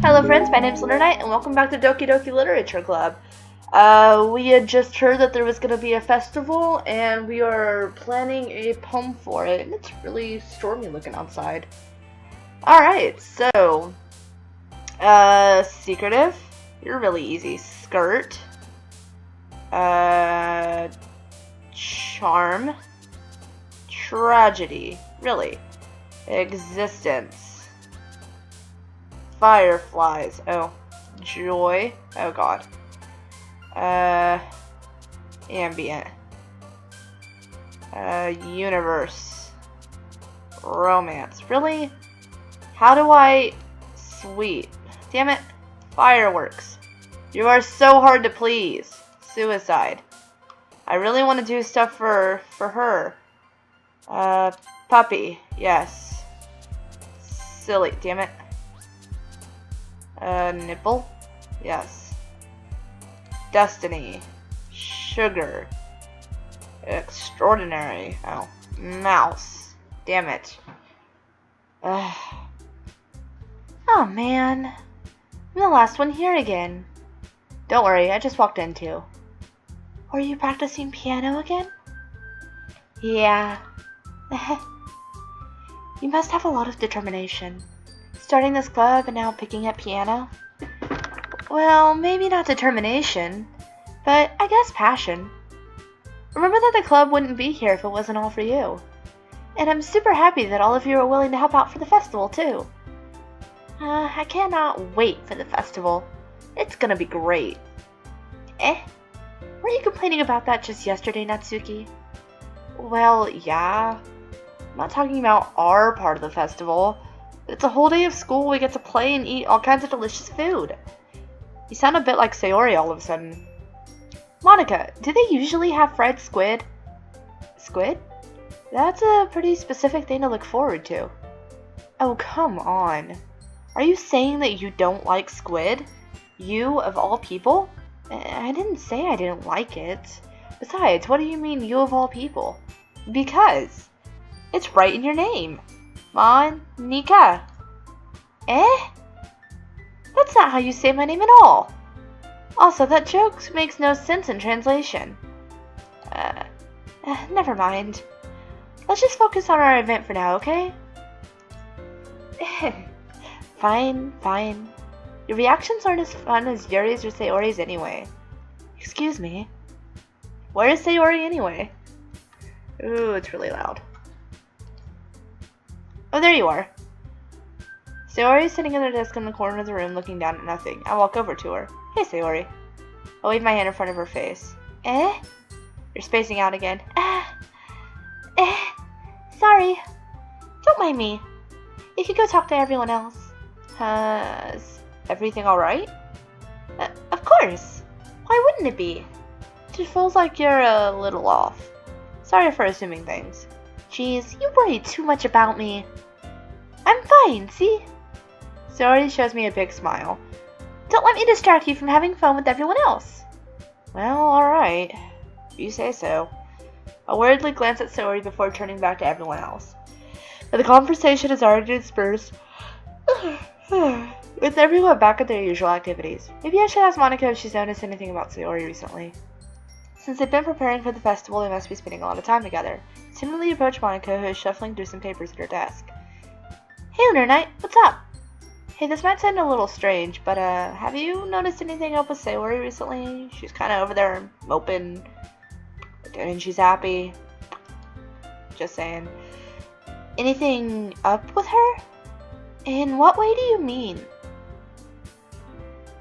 Hello friends, my name's Lunernight, and welcome back to Doki Doki Literature Club. We had just heard that there was going to be a festival, and we are planning a poem for it, and it's really stormy looking outside. Alright, so, secretive, you're really easy. Skirt, charm, tragedy, really, existence, fireflies, oh, joy, oh god, ambient, universe, romance, really? How do I, sweet, damn it, fireworks, you are so hard to please, suicide, I really want to do stuff for her, puppy, yes, silly, damn it, nipple, yes, destiny, sugar, extraordinary, oh, mouse, damn it, oh man, I'm the last one here again. Don't worry, I just walked in too. Were you practicing piano again? Yeah. You must have a lot of determination. Starting this club and now picking up piano? Well, maybe not determination, but I guess passion. Remember that the club wouldn't be here if it wasn't all for you. And I'm super happy that all of you are willing to help out for the festival too. I cannot wait for the festival. It's gonna be great. Were you complaining about that just yesterday, Natsuki? Well, yeah. I'm not talking about our part of the festival. It's a whole day of school, we get to play and eat all kinds of delicious food. You sound a bit like Sayori all of a sudden. Monica, do they usually have fried squid? Squid? That's a pretty specific thing to look forward to. Oh, come on. Are you saying that you don't like squid? You, of all people? I didn't say I didn't like it. Besides, what do you mean, you of all people? Because it's right in your name. Monica. That's not how you say my name at all. Also, that joke makes no sense in translation. Never mind. Let's just focus on our event for now, okay? Fine, fine. Your reactions aren't as fun as Yuri's or Sayori's anyway. Excuse me. Where is Sayori anyway? Ooh, it's really loud. Oh, there you are. Sayori is sitting at her desk in the corner of the room looking down at nothing. I walk over to her. Hey, Sayori. I wave my hand in front of her face. You're spacing out again. Sorry. Don't mind me. You could go talk to everyone else. Is everything alright? Of course. Why wouldn't it be? It just feels like you're a little off. Sorry for assuming things. Jeez, you worry too much about me. I'm fine, see? Sayori shows me a big smile. Don't let me distract you from having fun with everyone else. Well, alright. You say so. I worriedly glance at Sayori before turning back to everyone else. But the conversation has already dispersed, with everyone back at their usual activities. Maybe I should ask Monica if she's noticed anything about Sayori recently. Since they've been preparing for the festival, they must be spending a lot of time together. Timidly approach Monica, who is shuffling through some papers at her desk. Hey, Lunernight, what's up? Hey, this might sound a little strange, but have you noticed anything up with Sayori recently? She's kind of over there moping, pretending she's happy. Just saying. Anything up with her? In what way do you mean?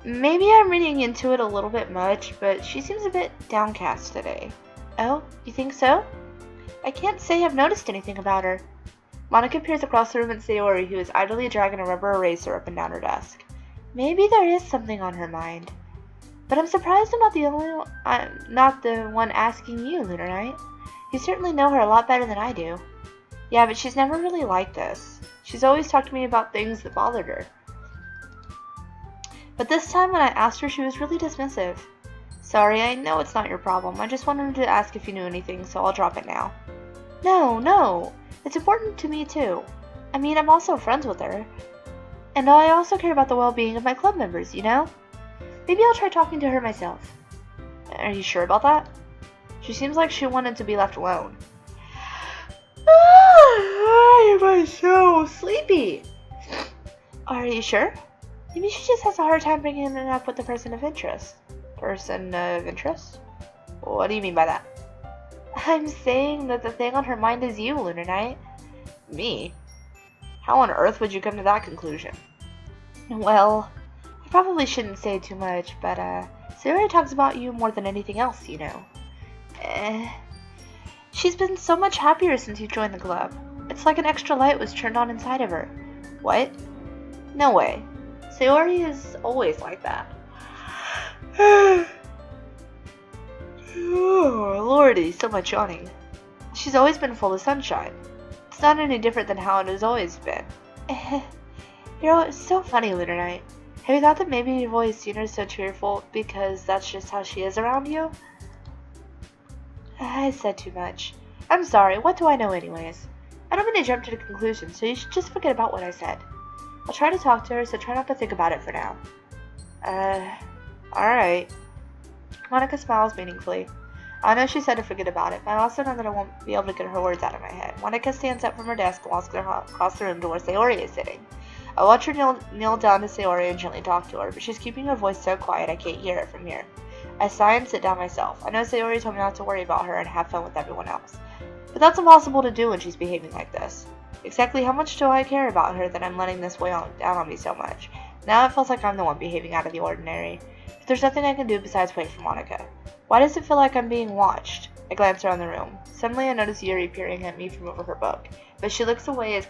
Maybe I'm reading into it a little bit much, but she seems a bit downcast today. Oh, you think so? I can't say I've noticed anything about her. Monica peers across the room at Sayori, who is idly dragging a rubber eraser up and down her desk. Maybe there is something on her mind. But I'm surprised I'm not the one asking you, Lunernight. You certainly know her a lot better than I do. Yeah, but she's never really like this. She's always talked to me about things that bothered her. But this time when I asked her, she was really dismissive. Sorry, I know it's not your problem. I just wanted to ask if you knew anything, so I'll drop it now. No. It's important to me too. I mean, I'm also friends with her. And I also care about the well-being of my club members, you know? Maybe I'll try talking to her myself. Are you sure about that? She seems like she wanted to be left alone. Why am I so sleepy? Are you sure? Maybe she just has a hard time bringing it up with the person of interest. Person of interest? What do you mean by that? I'm saying that the thing on her mind is you, Lunernight. Me? How on earth would you come to that conclusion? Well, I probably shouldn't say too much, but Sayori talks about you more than anything else, you know. She's been so much happier since you joined the club. It's like an extra light was turned on inside of her. What? No way. Sayori is always like that. Oh, lordy, so much yawning. She's always been full of sunshine. It's not any different than how it has always been. It's so funny, Lunernight. Have you thought that maybe you've always seen her so cheerful because that's just how she is around you? I said too much. I'm sorry, what do I know anyways? I don't mean to jump to the conclusion, so you should just forget about what I said. I'll try to talk to her, so try not to think about it for now. Alright. Monica smiles meaningfully. I know she said to forget about it, but I also know that I won't be able to get her words out of my head. Monica stands up from her desk and walks across the room to where Sayori is sitting. I watch her kneel down to Sayori and gently talk to her, but she's keeping her voice so quiet I can't hear it from here. I sigh and sit down myself. I know Sayori told me not to worry about her and have fun with everyone else. But that's impossible to do when she's behaving like this. Exactly how much do I care about her that I'm letting this weigh down on me so much? Now it feels like I'm the one behaving out of the ordinary. But there's nothing I can do besides wait for Monica. Why does it feel like I'm being watched? I glance around the room. Suddenly I notice Yuri peering at me from over her book, but she looks away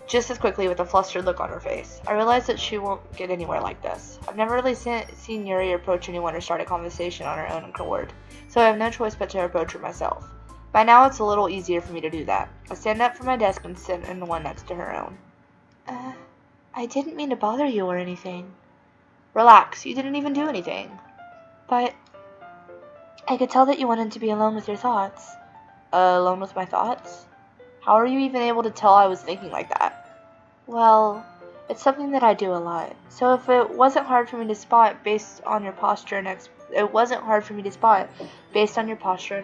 just as quickly with a flustered look on her face. I realize that she won't get anywhere like this. I've never really seen Yuri approach anyone or start a conversation on her own accord, so I have no choice but to approach her myself. By now it's a little easier for me to do that. I stand up from my desk and sit in the one next to her own. I didn't mean to bother you or anything. Relax, you didn't even do anything. But I could tell that you wanted to be alone with your thoughts. Alone with my thoughts? How are you even able to tell I was thinking like that? Well, it's something that I do a lot. So if it wasn't hard for me to spot based on your posture and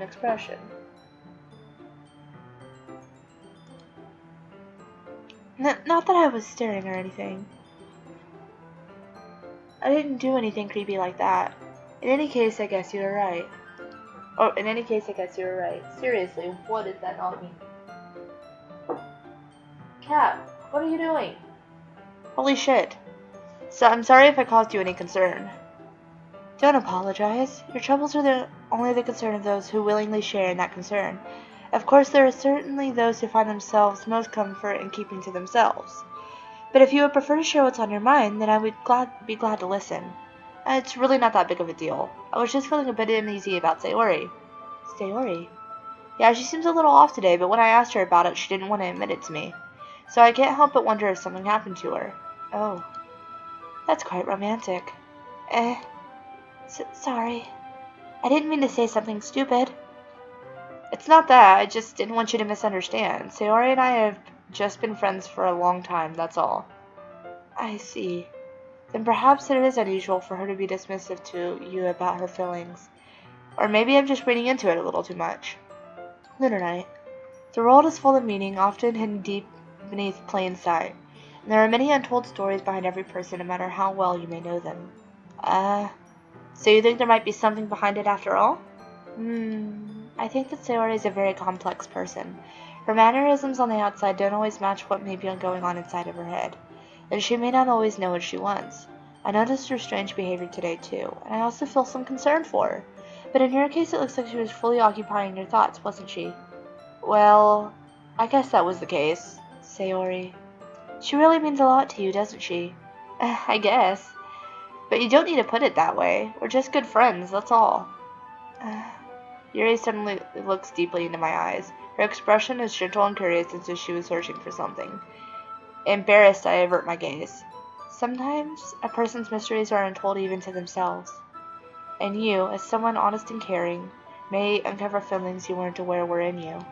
expression. Not that I was staring or anything. I didn't do anything creepy like that. In any case, I guess you were right. Seriously, what does that not mean? Cat, what are you doing? Holy shit. So I'm sorry if I caused you any concern. Don't apologize. Your troubles are only the concern of those who willingly share in that concern. Of course, there are certainly those who find themselves most comfort in keeping to themselves. But if you would prefer to share what's on your mind, then I would be glad to listen. It's really not that big of a deal. I was just feeling a bit uneasy about Sayori. Sayori? Yeah, she seems a little off today, but when I asked her about it, she didn't want to admit it to me. So I can't help but wonder if something happened to her. Oh. That's quite romantic. Sorry. I didn't mean to say something stupid. It's not that, I just didn't want you to misunderstand. Sayori and I have just been friends for a long time, that's all. I see. Then perhaps it is unusual for her to be dismissive to you about her feelings. Or maybe I'm just reading into it a little too much. Lunernight. The world is full of meaning, often hidden deep beneath plain sight. And there are many untold stories behind every person, no matter how well you may know them. So you think there might be something behind it after all? I think that Sayori is a very complex person. Her mannerisms on the outside don't always match what may be going on inside of her head, and she may not always know what she wants. I noticed her strange behavior today too, and I also feel some concern for her. But in your case, it looks like she was fully occupying your thoughts, wasn't she? Well, I guess that was the case. Sayori. She really means a lot to you, doesn't she? I guess. But you don't need to put it that way. We're just good friends, that's all. Yuri suddenly looks deeply into my eyes. Her expression is gentle and curious as if she was searching for something. Embarrassed, I avert my gaze. Sometimes a person's mysteries are untold even to themselves. And you, as someone honest and caring, may uncover feelings you weren't aware were in you.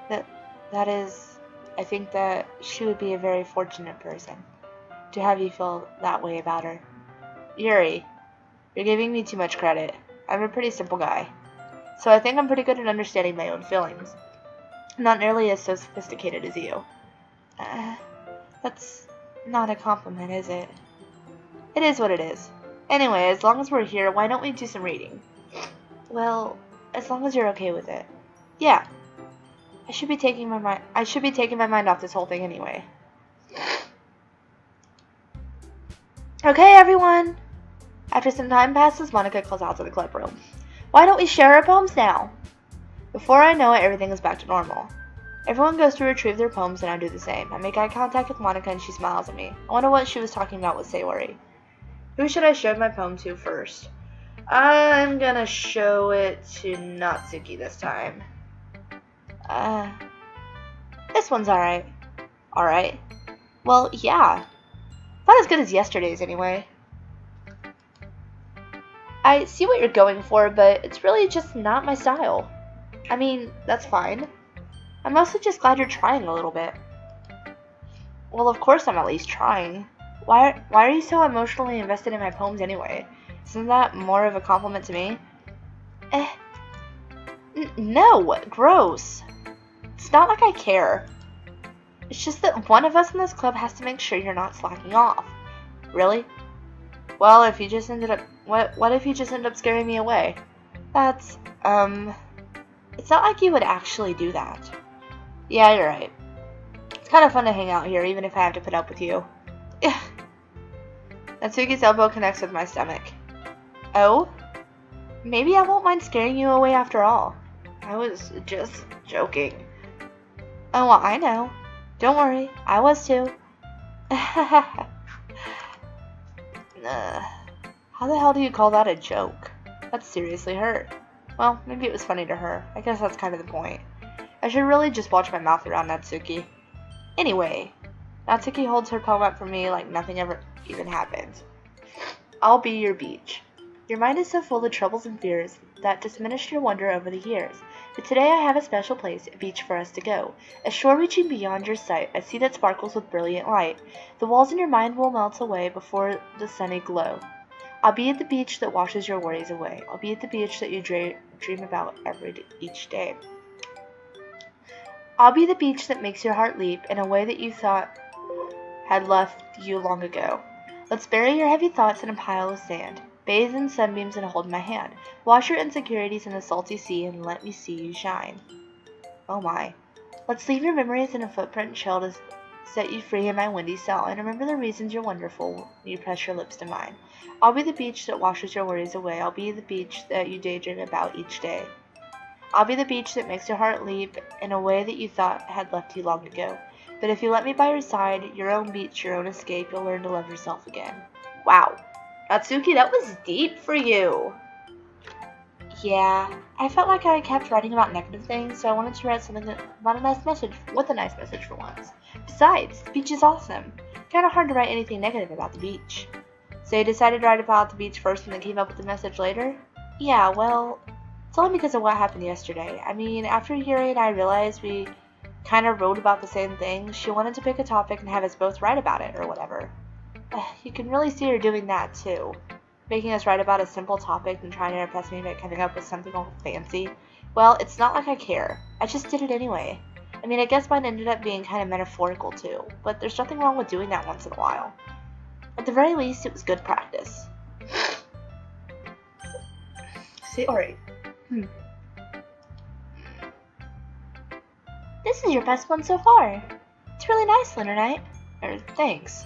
That is, I think that she would be a very fortunate person. to have you feel that way about her. Yuri, you're giving me too much credit. I'm a pretty simple guy. So I think I'm pretty good at understanding my own feelings. I'm not nearly as so sophisticated as you. That's not a compliment, is it? It is what it is. Anyway, as long as we're here, why don't we do some reading? Well, as long as you're okay with it. Yeah. I should be taking my mind off this whole thing anyway. Okay, everyone. After some time passes, Monica calls out to the club room. Why don't we share our poems now? Before I know it, everything is back to normal. Everyone goes to retrieve their poems and I do the same. I make eye contact with Monica and she smiles at me. I wonder what she was talking about with Sayori. Who should I show my poem to first? I'm gonna show it to Natsuki this time. This one's alright. Alright? Well, yeah. Not as good as yesterday's anyway. I see what you're going for, but it's really just not my style. I mean, that's fine. I'm mostly just glad you're trying a little bit. Well, of course I'm at least trying. Why are you so emotionally invested in my poems anyway? Isn't that more of a compliment to me? No, gross. It's not like I care. It's just that one of us in this club has to make sure you're not slacking off. Really? Well, if you just ended up... What if you just end up scaring me away? That's, It's not like you would actually do that. Yeah, you're right. It's kind of fun to hang out here, even if I have to put up with you. Natsuki's elbow connects with my stomach. Oh? Maybe I won't mind scaring you away after all. I was just joking. Oh, well, I know. Don't worry, I was too. How the hell do you call that a joke? That's seriously hurt. Well, maybe it was funny to her. I guess that's kind of the point. I should really just watch my mouth around Natsuki. Anyway, Natsuki holds her poem up for me like nothing ever even happened. I'll be your beach. Your mind is so full of troubles and fears that diminished your wonder over the years. But today I have a special place, a beach for us to go. A shore reaching beyond your sight, a sea that sparkles with brilliant light. The walls in your mind will melt away before the sunny glow. I'll be at the beach that washes your worries away. I'll be at the beach that you dream about each day. I'll be the beach that makes your heart leap in a way that you thought had left you long ago. Let's bury your heavy thoughts in a pile of sand. Bathe in sunbeams and hold my hand. Wash your insecurities in the salty sea and let me see you shine. Oh my. Let's leave your memories in a footprint shell to set you free in my windy cell, and remember the reasons you're wonderful when you press your lips to mine. I'll be the beach that washes your worries away. I'll be the beach that you daydream about each day. I'll be the beach that makes your heart leap in a way that you thought had left you long ago. But if you let me by your side, your own beach, your own escape, you'll learn to love yourself again. Wow. Natsuki, that was deep for you. Yeah, I felt like I kept writing about negative things, so I wanted to write something about a nice message, with a nice message for once. Besides, the beach is awesome. Kinda hard to write anything negative about the beach. So you decided to write about the beach first and then came up with the message later? Yeah, well, it's only because of what happened yesterday. I mean, after Yuri and I realized we kinda wrote about the same thing, she wanted to pick a topic and have us both write about it, or whatever. You can really see her doing that, too. Making us write about a simple topic and trying to impress me by coming up with something all fancy. Well, it's not like I care. I just did it anyway. I mean, I guess mine ended up being kind of metaphorical, too. But there's nothing wrong with doing that once in a while. At the very least, it was good practice. Sayori. This is your best one so far. It's really nice, Lunernight. Thanks.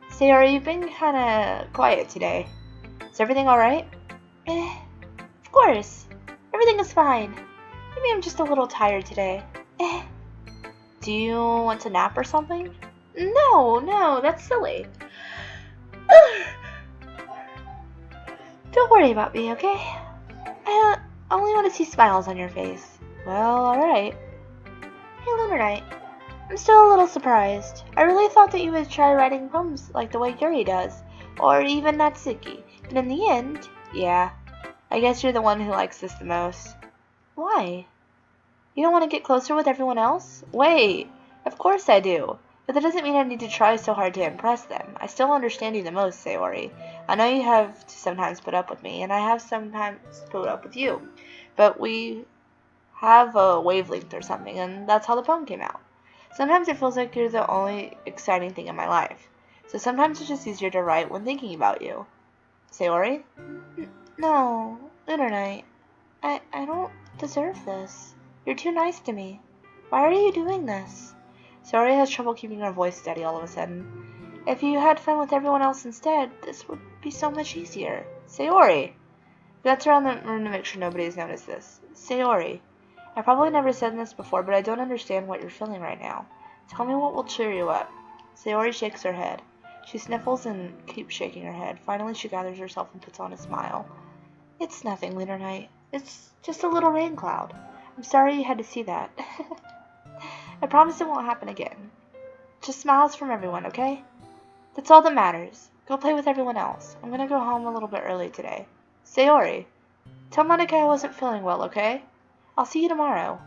Sayori, you've been kinda quiet today. Is everything alright? Of course. Everything is fine. Maybe I'm just a little tired today. Do you want to nap or something? No, that's silly. Don't worry about me, okay? I only want to see smiles on your face. Well, alright. Hey, Lunernight. I'm still a little surprised. I really thought that you would try writing poems like the way Yuri does, or even Natsuki. But in the end, yeah, I guess you're the one who likes this the most. Why? You don't want to get closer with everyone else? Wait, of course I do. But that doesn't mean I need to try so hard to impress them. I still understand you the most, Sayori. I know you have to sometimes put up with me, and I have sometimes put up with you. But we have a wavelength or something, and that's how the poem came out. Sometimes it feels like you're the only exciting thing in my life. So sometimes it's just easier to write when thinking about you. Sayori? No, Lunernight. I don't deserve this. You're too nice to me. Why are you doing this? Sayori has trouble keeping her voice steady all of a sudden. If you had fun with everyone else instead, this would be so much easier. Sayori! Glance around the room to make sure nobody's noticed this. Sayori. I probably never said this before, but I don't understand what you're feeling right now. Tell me what will cheer you up. Sayori shakes her head. She sniffles and keeps shaking her head. Finally, she gathers herself and puts on a smile. It's nothing, Lunernight. It's just a little rain cloud. I'm sorry you had to see that. I promise it won't happen again. Just smiles from everyone, okay? That's all that matters. Go play with everyone else. I'm gonna go home a little bit early today. Sayori, tell Monica I wasn't feeling well, okay? I'll see you tomorrow.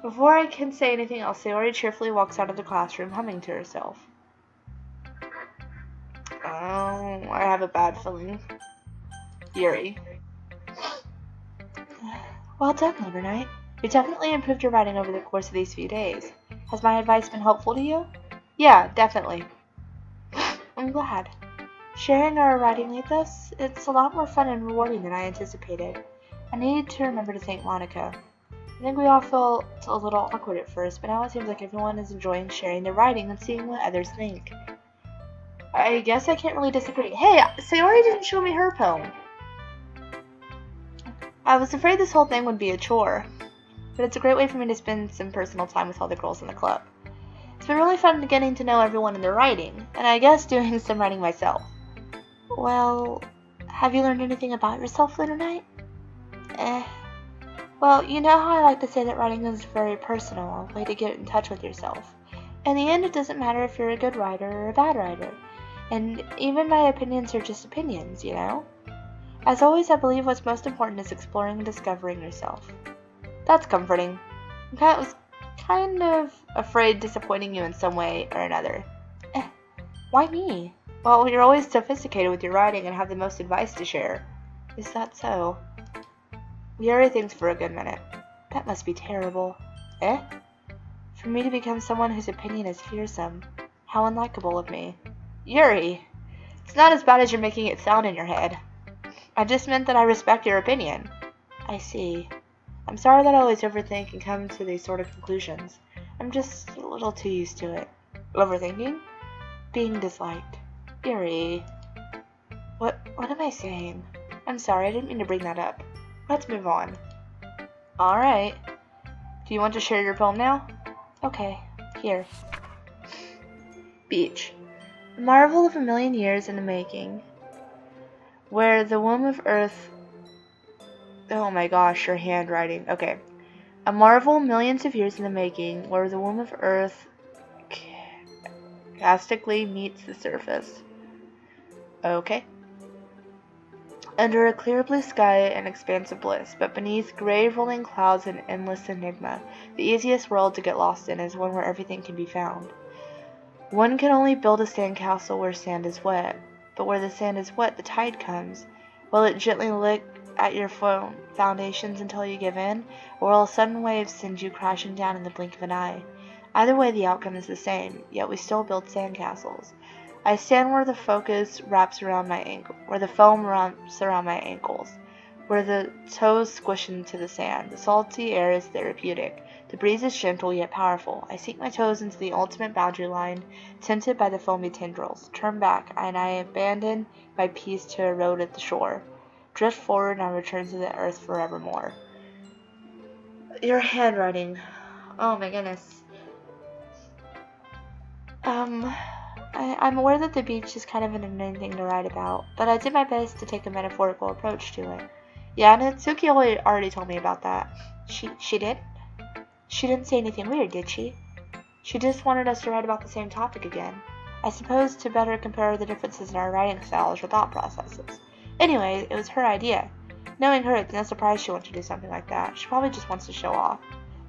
Before I can say anything else, Sayori cheerfully walks out of the classroom, humming to herself. Oh, I have a bad feeling. Yuri. Well done, Lunernight. You definitely improved your writing over the course of these few days. Has my advice been helpful to you? Yeah, definitely. I'm glad. Sharing our writing like this, it's a lot more fun and rewarding than I anticipated. I need to remember to thank Monica. I think we all felt a little awkward at first, but now it seems like everyone is enjoying sharing their writing and seeing what others think. I guess I can't really disagree. Hey, Sayori didn't show me her poem. I was afraid this whole thing would be a chore, but it's a great way for me to spend some personal time with all the girls in the club. It's been really fun getting to know everyone in their writing, and I guess doing some writing myself. Well, have you learned anything about yourself, Lunernight? Well, you know how I like to say that writing is very personal, a way to get in touch with yourself. In the end, it doesn't matter if you're a good writer or a bad writer, and even my opinions are just opinions, you know? As always, I believe what's most important is exploring and discovering yourself. That's comforting. I was kind of afraid disappointing you in some way or another. Why me? Well, you're always sophisticated with your writing and have the most advice to share. Is that so? Yuri thinks for a good minute. That must be terrible. For me to become someone whose opinion is fearsome. How unlikable of me. Yuri! It's not as bad as you're making it sound in your head. I just meant that I respect your opinion. I see. I'm sorry that I always overthink and come to these sort of conclusions. I'm just a little too used to it. Overthinking? Being disliked. Yuri. What am I saying? I'm sorry, I didn't mean to bring that up. Let's move on. Alright. Do you want to share your poem now? Okay, here. Beach. A marvel of a million years in the making. Where the womb of earth... Oh my gosh, your handwriting. Okay. A marvel millions of years in the making, where the womb of earth castically meets the surface. Okay. Under a clear blue sky, an expanse of bliss, but beneath gray rolling clouds, an endless enigma. The easiest world to get lost in is one where everything can be found. One can only build a sandcastle where sand is wet, but where the sand is wet, the tide comes. Will it gently lick at your foundations until you give in, or will a sudden wave send you crashing down in the blink of an eye? Either way, the outcome is the same, yet we still build sandcastles. I stand where the focus wraps around my ankle, where the foam wraps around my ankles, where the toes squish into the sand. The salty air is therapeutic. The breeze is gentle yet powerful. I sink my toes into the ultimate boundary line, tempted by the foamy tendrils. Turn back, and I abandon my peace to erode at the shore. Drift forward, and I return to the earth forevermore. Your handwriting. Oh my goodness. I'm aware that the beach is kind of an annoying thing to write about, but I did my best to take a metaphorical approach to it. Yeah, Natsuki already told me about that. She did? She didn't say anything weird, did she? She just wanted us to write about the same topic again. I suppose to better compare the differences in our writing styles or thought processes. Anyway, it was her idea. Knowing her, it's no surprise she wants to do something like that. She probably just wants to show off.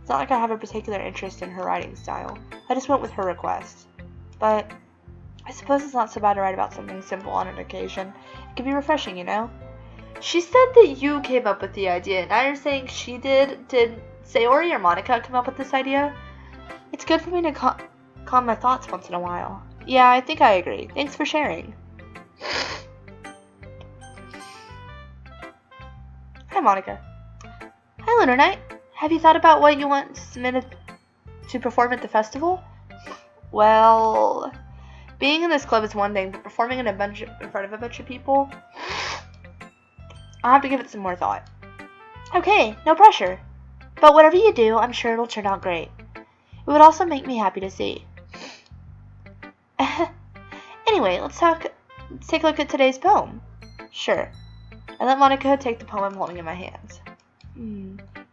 It's not like I have a particular interest in her writing style. I just went with her request. But I suppose it's not so bad to write about something simple on an occasion. It can be refreshing, you know? She said that you came up with the idea. Now you're saying she did. Did Sayori or Monica come up with this idea? It's good for me to calm my thoughts once in a while. Yeah, I think I agree. Thanks for sharing. Hi, Monica. Hi, Lunernight. Have you thought about what you want submitted to perform at the festival? Well, being in this club is one thing, but performing in front of a bunch of people, I'll have to give it some more thought. Okay, no pressure. But whatever you do, I'm sure it'll turn out great. It would also make me happy to see. Anyway, let's take a look at today's poem. Sure. I let Monica take the poem I'm holding in my hands.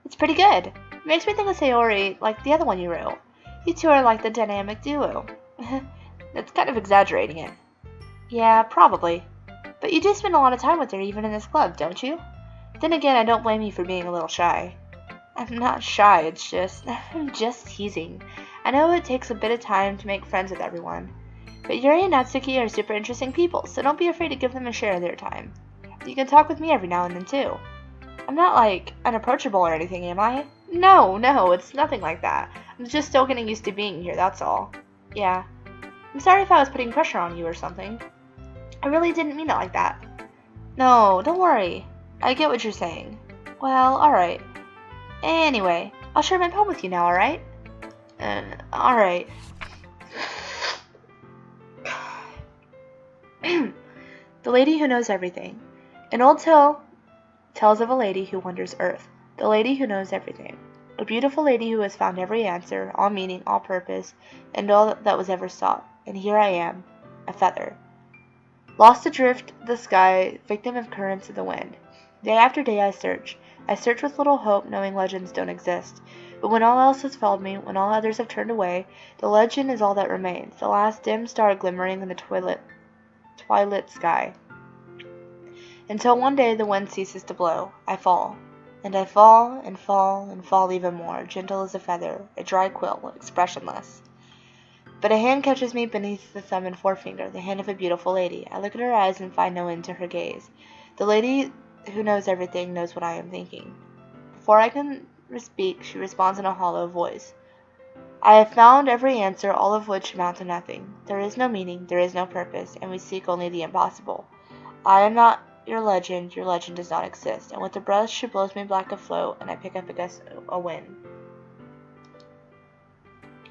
It's pretty good. It makes me think of Sayori, like the other one you wrote. You two are like the dynamic duo. That's kind of exaggerating it. Yeah, probably. But you do spend a lot of time with her even in this club, don't you? Then again, I don't blame you for being a little shy. I'm not shy, it's just... I'm just teasing. I know it takes a bit of time to make friends with everyone. But Yuri and Natsuki are super interesting people, so don't be afraid to give them a share of their time. You can talk with me every now and then, too. I'm not, like, unapproachable or anything, am I? No, it's nothing like that. I'm just still getting used to being here, that's all. Yeah. I'm sorry if I was putting pressure on you or something. I really didn't mean it like that. No, don't worry. I get what you're saying. Well, alright. Anyway, I'll share my poem with you now, alright? Alright. The Lady Who Knows Everything. An old tale tells of a lady who wanders earth. The lady who knows everything. A beautiful lady who has found every answer, all meaning, all purpose, and all that was ever sought. And here I am, a feather. Lost adrift the sky, victim of currents of the wind. Day after day I search. I search with little hope, knowing legends don't exist. But when all else has failed me, when all others have turned away, the legend is all that remains, the last dim star glimmering in the twilight sky. Until one day the wind ceases to blow. I fall. And I fall, and fall, and fall even more, gentle as a feather, a dry quill, expressionless. But a hand catches me beneath the thumb and forefinger, the hand of a beautiful lady. I look at her eyes and find no end to her gaze. The lady who knows everything knows what I am thinking. Before I can speak, she responds in a hollow voice. I have found every answer, all of which amount to nothing. There is no meaning, there is no purpose, and we seek only the impossible. I am not your legend does not exist. And with a breath she blows me back afloat, and I pick up a gust of wind.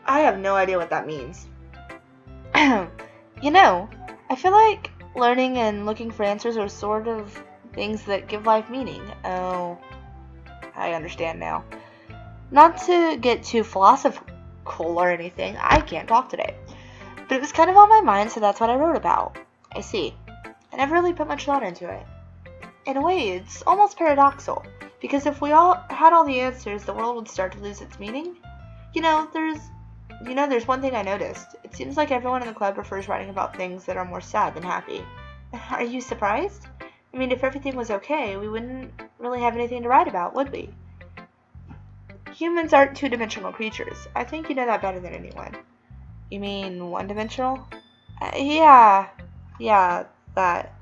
I have no idea what that means. You know, I feel like learning and looking for answers are sort of things that give life meaning. Oh, I understand now. Not to get too philosophical or anything, I can't talk today. But it was kind of on my mind, so that's what I wrote about. I see. I never really put much thought into it. In a way, it's almost paradoxical, because if we all had all the answers, the world would start to lose its meaning. There's one thing I noticed. It seems like everyone in the club prefers writing about things that are more sad than happy. Are you surprised? I mean, if everything was okay, we wouldn't really have anything to write about, would we? Humans aren't two-dimensional creatures. I think you know that better than anyone. You mean one-dimensional? Yeah, that.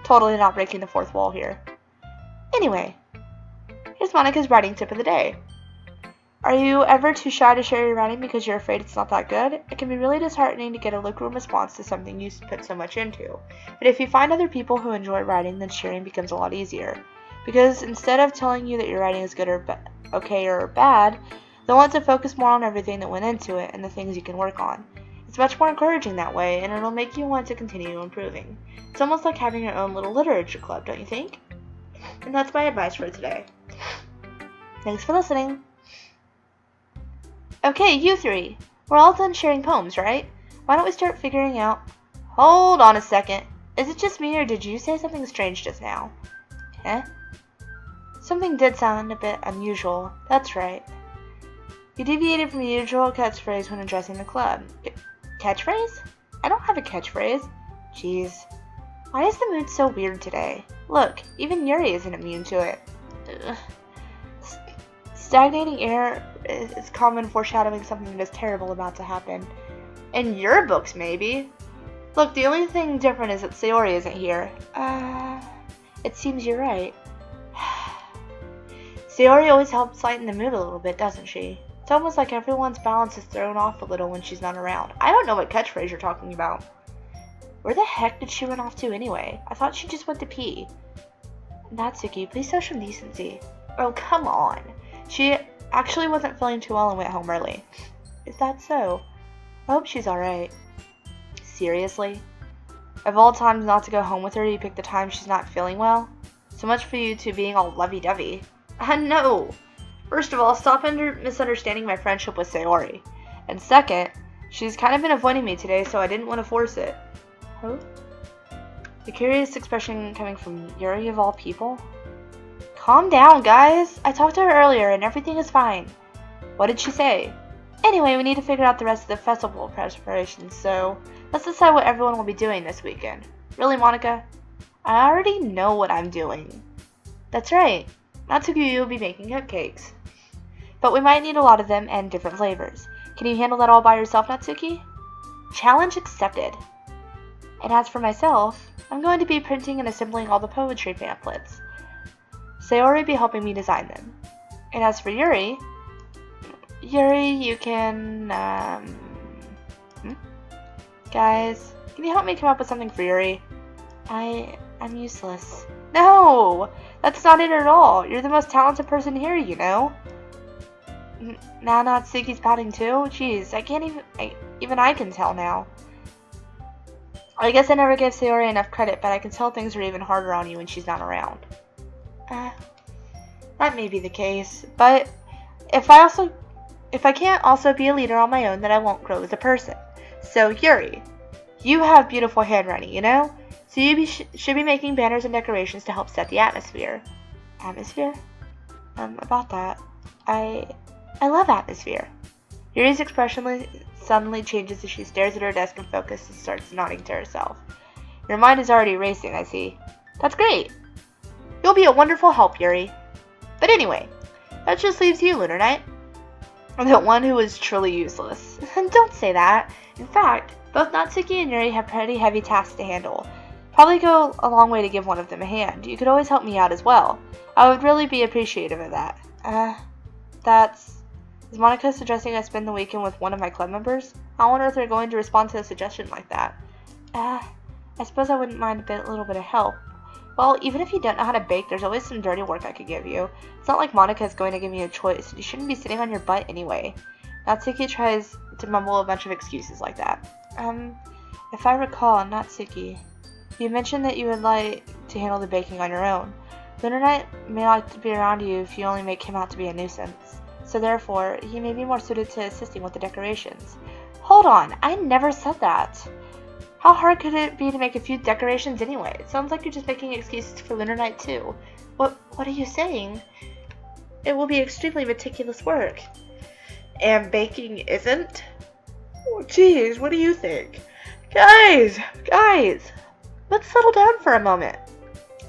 Totally not breaking the fourth wall here. Anyway, here's Monica's writing tip of the day. Are you ever too shy to share your writing because you're afraid it's not that good? It can be really disheartening to get a lukewarm response to something you put so much into. But if you find other people who enjoy writing, then sharing becomes a lot easier. Because instead of telling you that your writing is good or okay or bad, they'll want to focus more on everything that went into it and the things you can work on. It's much more encouraging that way, and it'll make you want to continue improving. It's almost like having your own little literature club, don't you think? And that's my advice for today. Thanks for listening. Okay, you three. We're all done sharing poems, right? Why don't we start figuring out... Hold on a second. Is it just me, or did you say something strange just now? Huh? Something did sound a bit unusual. That's right. You deviated from the usual catchphrase when addressing the club. Catchphrase? I don't have a catchphrase. Jeez. Why is the mood so weird today? Look, even Yuri isn't immune to it. Stagnating air is common foreshadowing something that is terrible about to happen. In your books, maybe. Look, the only thing different is that Sayori isn't here. It seems you're right. Sayori always helps lighten the mood a little bit, doesn't she? It's almost like everyone's balance is thrown off a little when she's not around. I don't know what catchphrase you're talking about. Where the heck did she run off to anyway? I thought she just went to pee. Natsuki, please show some decency. Oh, come on. She actually wasn't feeling too well and went home early. Is that so? I hope she's alright. Seriously? Of all times not to go home with her, you pick the time she's not feeling well? So much for you two being all lovey-dovey. No! First of all, stop misunderstanding my friendship with Sayori. And second, she's kind of been avoiding me today, so I didn't want to force it. Huh? The curious expression coming from Yuri of all people? Calm down, guys! I talked to her earlier and everything is fine. What did she say? Anyway, we need to figure out the rest of the festival preparations, so let's decide what everyone will be doing this weekend. Really, Monica? I already know what I'm doing. That's right. Natsuki will be making cupcakes. But we might need a lot of them and different flavors. Can you handle that all by yourself, Natsuki? Challenge accepted. And as for myself, I'm going to be printing and assembling all the poetry pamphlets. Sayori will be helping me design them. And as for Yuri, you can, Guys, can you help me come up with something for Yuri? I'm useless. No! That's not it at all. You're the most talented person here, you know. Now Natsuki's pouting too? Jeez, I can't even I can tell now. I guess I never gave Sayori enough credit, but I can tell things are even harder on you when she's not around. That may be the case, but if I can't also be a leader on my own, then I won't grow as a person. So, Yuri, you have beautiful handwriting, you know? So you should be making banners and decorations to help set the atmosphere. Atmosphere? About that. I love atmosphere. Yuri's expression suddenly changes as she stares at her desk and focuses and starts nodding to herself. Your mind is already racing, I see. That's great. You'll be a wonderful help, Yuri. But anyway, that just leaves you, Lunernight. The one who is truly useless. Don't say that. In fact, both Natsuki and Yuri have pretty heavy tasks to handle. Probably go a long way to give one of them a hand. You could always help me out as well. I would really be appreciative of that. Is Monica suggesting I spend the weekend with one of my club members? How on earth are going to respond to a suggestion like that? I suppose I wouldn't mind a little bit of help. Well, even if you don't know how to bake, there's always some dirty work I could give you. It's not like Monica is going to give me a choice. You shouldn't be sitting on your butt anyway. Natsuki tries to mumble a bunch of excuses like that. If I recall, Natsuki, you mentioned that you would like to handle the baking on your own. Lunernight may like to be around you if you only make him out to be a nuisance. So therefore, he may be more suited to assisting with the decorations. Hold on, I never said that. How hard could it be to make a few decorations anyway? It sounds like you're just making excuses for Lunernight too. What are you saying? It will be extremely meticulous work. And baking isn't? Oh, geez, what do you think? Guys, let's settle down for a moment.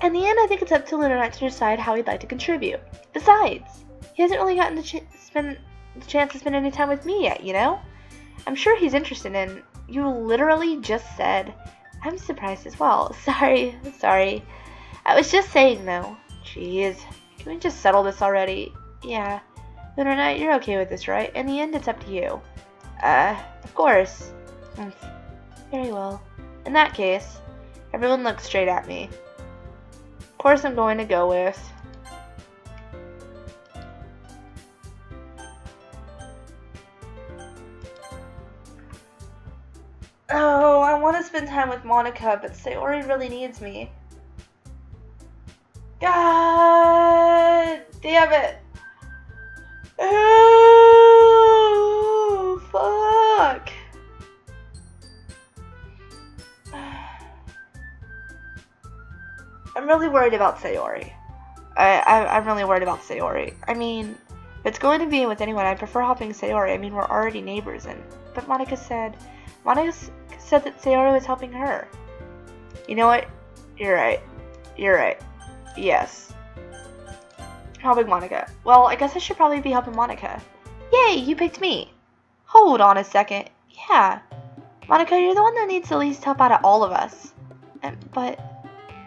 In the end, I think it's up to Lunernight to decide how he'd like to contribute. Besides, he hasn't really gotten the chance to spend any time with me yet, you know? I'm sure he's interested in. You literally just said. I'm surprised as well. Sorry. I was just saying though. Jeez. Can we just settle this already? Yeah. Lunernight, you're okay with this, right? In the end, it's up to you. Of course. Very well. In that case, everyone look straight at me. Of course I'm going to go with... Oh, I want to spend time with Monica, but Sayori really needs me. God damn it. Oh, fuck. I'm really worried about Sayori. I'm really worried about Sayori. I mean, if it's going to be with anyone, I prefer helping Sayori. I mean, we're already neighbors, but Monica said that Sayori was helping her. You know what? You're right. Yes. Helping Monica. Well, I guess I should probably be helping Monica. Yay, you picked me. Hold on a second. Yeah. Monica, you're the one that needs the least help out of all of us. But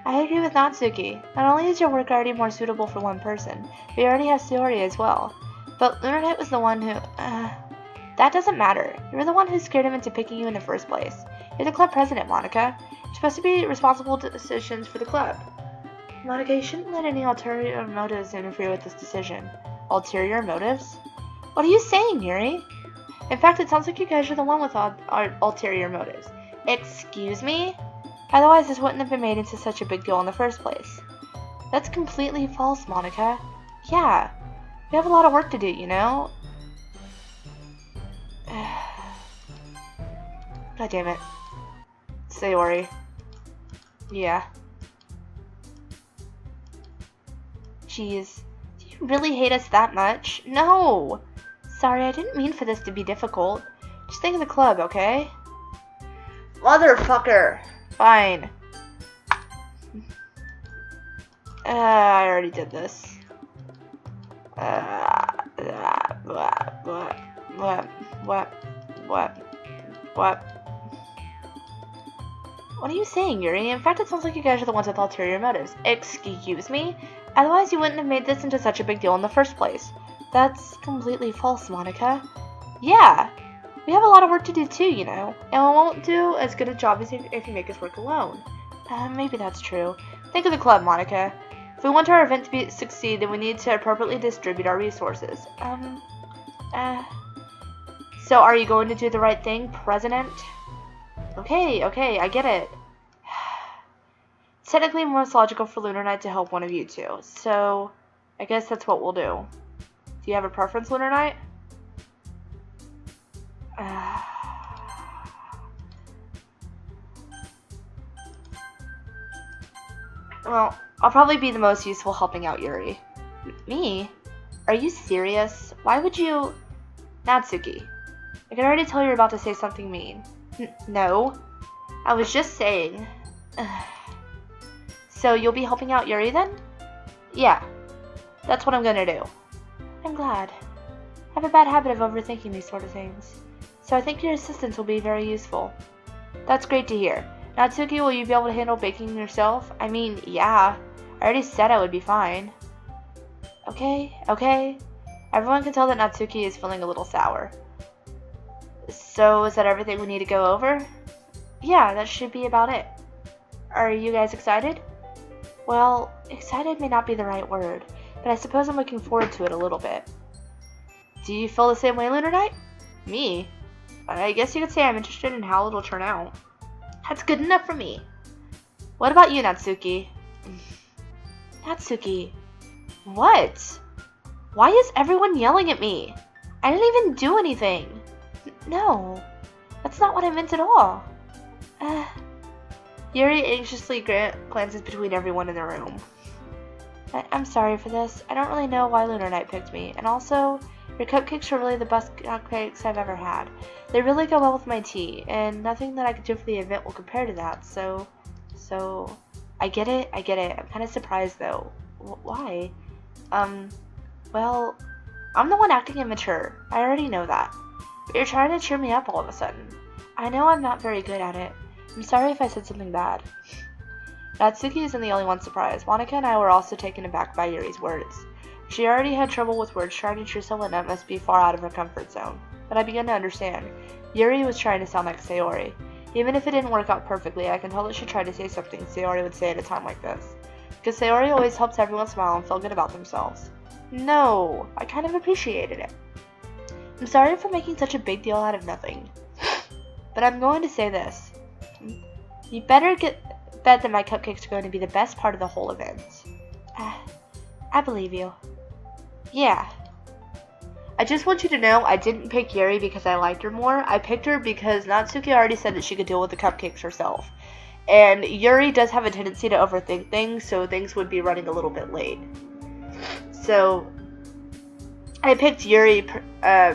I agree with Natsuki. Not only is your work already more suitable for one person, but you already have Sayori as well. But Lunernight was the one who... that doesn't matter. You were the one who scared him into picking you in the first place. You're the club president, Monica. You're supposed to be responsible for decisions for the club. Monica, you shouldn't let any ulterior motives interfere with this decision. Ulterior motives? What are you saying, Yuri? In fact, it sounds like you guys are the one with ulterior motives. Excuse me? Otherwise, this wouldn't have been made into such a big deal in the first place. That's completely false, Monica. Yeah. We have a lot of work to do, you know? God damn it. Sayori. Yeah. Jeez. Do you really hate us that much? No! Sorry, I didn't mean for this to be difficult. Just think of the club, okay? Motherfucker! Fine. I already did this. What? What are you saying, Yuri? In fact, it sounds like you guys are the ones with ulterior motives. Excuse me? Otherwise, you wouldn't have made this into such a big deal in the first place. That's completely false, Monica. Yeah. We have a lot of work to do too, you know. And we won't do as good a job as if you make us work alone. Maybe that's true. Think of the club, Monica. If we want our event to succeed, then we need to appropriately distribute our resources. So are you going to do the right thing, President? Okay, I get it. It's technically most logical for Lunernight to help one of you two, so I guess that's what we'll do. Do you have a preference, Lunernight? Well, I'll probably be the most useful helping out Yuri. Me? Are you serious? Why would you... Natsuki. I can already tell you're about to say something mean. No. I was just saying. So you'll be helping out Yuri then? Yeah. That's what I'm gonna do. I'm glad. I have a bad habit of overthinking these sort of things. So I think your assistance will be very useful. That's great to hear. Natsuki, will you be able to handle baking yourself? I mean, yeah. I already said I would be fine. Okay. Everyone can tell that Natsuki is feeling a little sour. So, is that everything we need to go over? Yeah, that should be about it. Are you guys excited? Well, excited may not be the right word, but I suppose I'm looking forward to it a little bit. Do you feel the same way, Lunernight? Me? I guess you could say I'm interested in how it'll turn out. That's good enough for me. What about you, Natsuki? Natsuki. What? Why is everyone yelling at me? I didn't even do anything. No, that's not what I meant at all. Yuri anxiously glances between everyone in the room. I'm sorry for this. I don't really know why Lunernight picked me, and also, your cupcakes are really the best cupcakes I've ever had. They really go well with my tea, and nothing that I could do for the event will compare to that, so, I get it. I'm kind of surprised, though. Why? Well, I'm the one acting immature. I already know that. But you're trying to cheer me up all of a sudden. I know I'm not very good at it. I'm sorry if I said something bad. Natsuki isn't the only one surprised. Monica and I were also taken aback by Yuri's words. She already had trouble with words. Trying to cheer someone up must be far out of her comfort zone. But I began to understand. Yuri was trying to sound like Sayori. Even if it didn't work out perfectly, I can tell that she tried to say something Sayori would say at a time like this. Because Sayori always helps everyone smile and feel good about themselves. No, I kind of appreciated it. I'm sorry for making such a big deal out of nothing. But I'm going to say this. You better bet that my cupcakes are going to be the best part of the whole event. I believe you. Yeah. I just want you to know I didn't pick Yuri because I liked her more. I picked her because Natsuki already said that she could deal with the cupcakes herself. And Yuri does have a tendency to overthink things, so things would be running a little bit late. So, I picked Yuri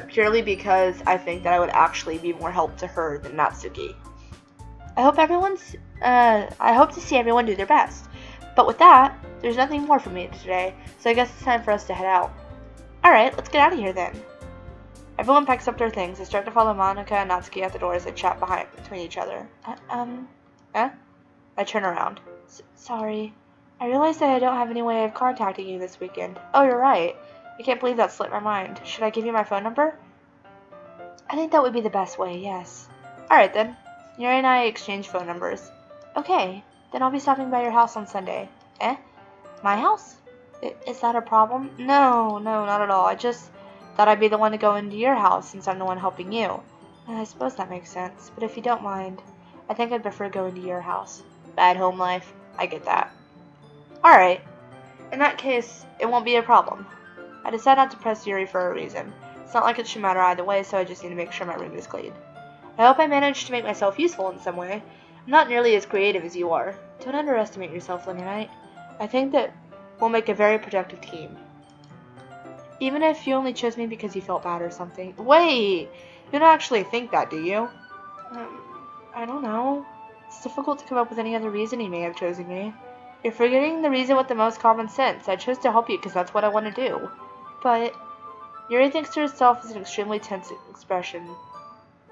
purely because I think that I would actually be more help to her than Natsuki. I hope to see everyone do their best. But with that, There's nothing more for me today, so I guess it's time for us to head out. Alright, let's get out of here then. Everyone packs up their things. They start to follow Monica and Natsuki at the door as they chat between each other. I turn around. Sorry. I realized that I don't have any way of contacting you this weekend. Oh, you're right. I can't believe that slipped my mind. Should I give you my phone number? I think that would be the best way, yes. Alright then. Yuri and I exchange phone numbers. Okay, then I'll be stopping by your house on Sunday. My house? Is that a problem? No, not at all. I just thought I'd be the one to go into your house since I'm the one helping you. I suppose that makes sense, but if you don't mind, I think I'd prefer going to your house. Bad home life. I get that. Alright. In that case, it won't be a problem. I decide not to press Yuri for a reason. It's not like it should matter either way, so I just need to make sure my room is clean. I hope I managed to make myself useful in some way. I'm not nearly as creative as you are. Don't underestimate yourself, Lunernight. I think that we'll make a very productive team. Even if you only chose me because you felt bad or something. Wait! You don't actually think that, do you? I don't know. It's difficult to come up with any other reason you may have chosen me. You're forgetting the reason with the most common sense. I chose to help you because that's what I want to do. But Yuri thinks to herself is an extremely tense expression.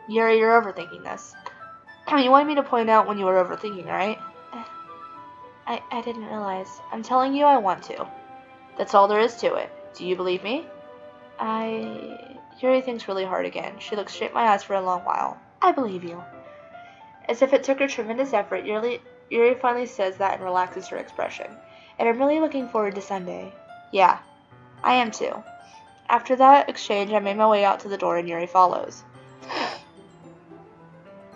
Yuri, you're overthinking this. You wanted me to point out when you were overthinking, right? I didn't realize. I'm telling you I want to. That's all there is to it. Do you believe me? Yuri thinks really hard again. She looks straight in my eyes for a long while. I believe you. As if it took her tremendous effort, Yuri finally says that and relaxes her expression. And I'm really looking forward to Sunday. Yeah, I am too. After that exchange, I made my way out to the door and Yuri follows.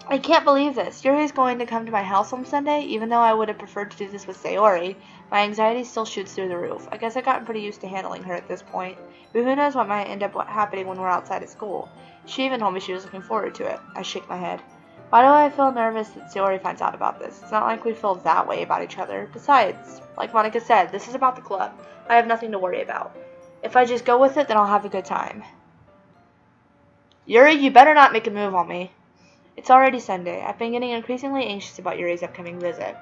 I can't believe this. Yuri's going to come to my house on Sunday, even though I would have preferred to do this with Sayori. My anxiety still shoots through the roof. I guess I've gotten pretty used to handling her at this point. But who knows what might end up happening when we're outside of school. She even told me she was looking forward to it. I shake my head. Why do I feel nervous that Sayori finds out about this? It's not like we feel that way about each other. Besides, like Monica said, this is about the club. I have nothing to worry about. If I just go with it, then I'll have a good time. Yuri, you better not make a move on me. It's already Sunday. I've been getting increasingly anxious about Yuri's upcoming visit.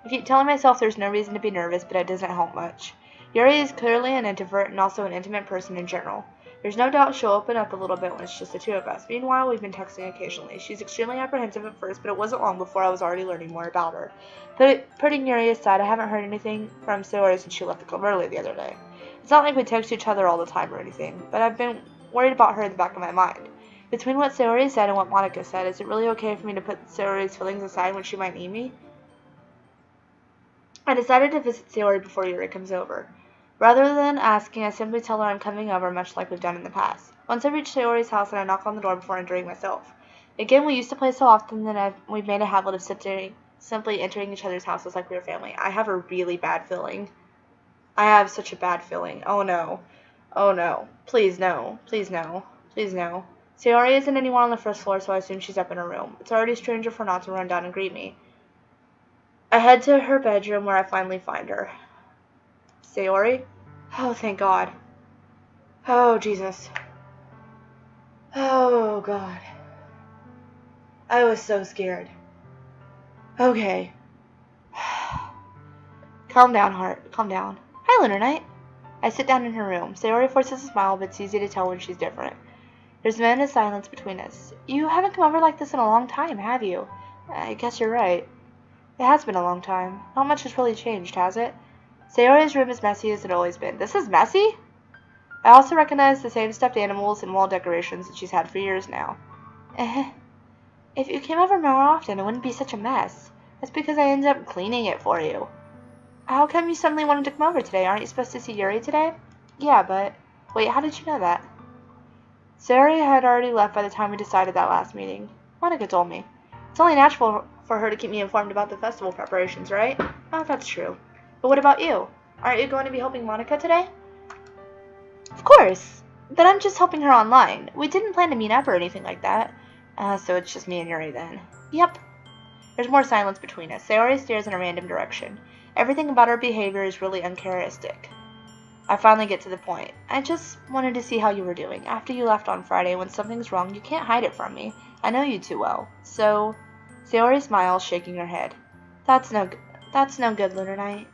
I keep telling myself there's no reason to be nervous, but it doesn't help much. Yuri is clearly an introvert and also an intimate person in general. There's no doubt she'll open up a little bit when it's just the two of us. Meanwhile, we've been texting occasionally. She's extremely apprehensive at first, but it wasn't long before I was already learning more about her. But putting Yuri aside, I haven't heard anything from Sayori since she left the club early the other day. It's not like we text each other all the time or anything, but I've been worried about her in the back of my mind. Between what Sayori said and what Monica said, is it really okay for me to put Sayori's feelings aside when she might need me? I decided to visit Sayori before Yuri comes over. Rather than asking, I simply tell her I'm coming over, much like we've done in the past. Once I reach Sayori's house, and I knock on the door before entering myself. Again, we used to play so often that we've made a habit of simply entering each other's houses like we were family. I have a really bad feeling. I have such a bad feeling. Oh no. Oh no. Please no. Please no. Please no. Sayori isn't anywhere on the first floor, so I assume she's up in her room. It's already strange of her not to run down and greet me. I head to her bedroom where I finally find her. Sayori? Oh, thank God. Oh, Jesus. Oh, God. I was so scared. Okay. Calm down, heart. Calm down. Hi, Lunernight. I sit down in her room. Sayori forces a smile, but it's easy to tell when she's different. There's been a silence between us. You haven't come over like this in a long time, have you? I guess you're right. It has been a long time. Not much has really changed, has it? Sayori's room is messy as it always been. This is messy? I also recognize the same stuffed animals and wall decorations that she's had for years now. If you came over more often, it wouldn't be such a mess. That's because I ended up cleaning it for you. How come you suddenly wanted to come over today? Aren't you supposed to see Yuri today? Yeah, but... Wait, how did you know that? Sayori had already left by the time we decided that last meeting. Monica told me. It's only natural for her to keep me informed about the festival preparations, right? Oh, that's true. But what about you? Aren't you going to be helping Monica today? Of course. But I'm just helping her online. We didn't plan to meet up or anything like that. So it's just me and Yuri then. Yep. There's more silence between us. Sayori stares in a random direction. Everything about her behavior is really uncharacteristic. I finally get to the point. I just wanted to see how you were doing. After you left on Friday, when something's wrong, you can't hide it from me. I know you too well. So, Sayori smiles, shaking her head. That's no good, Lunernight.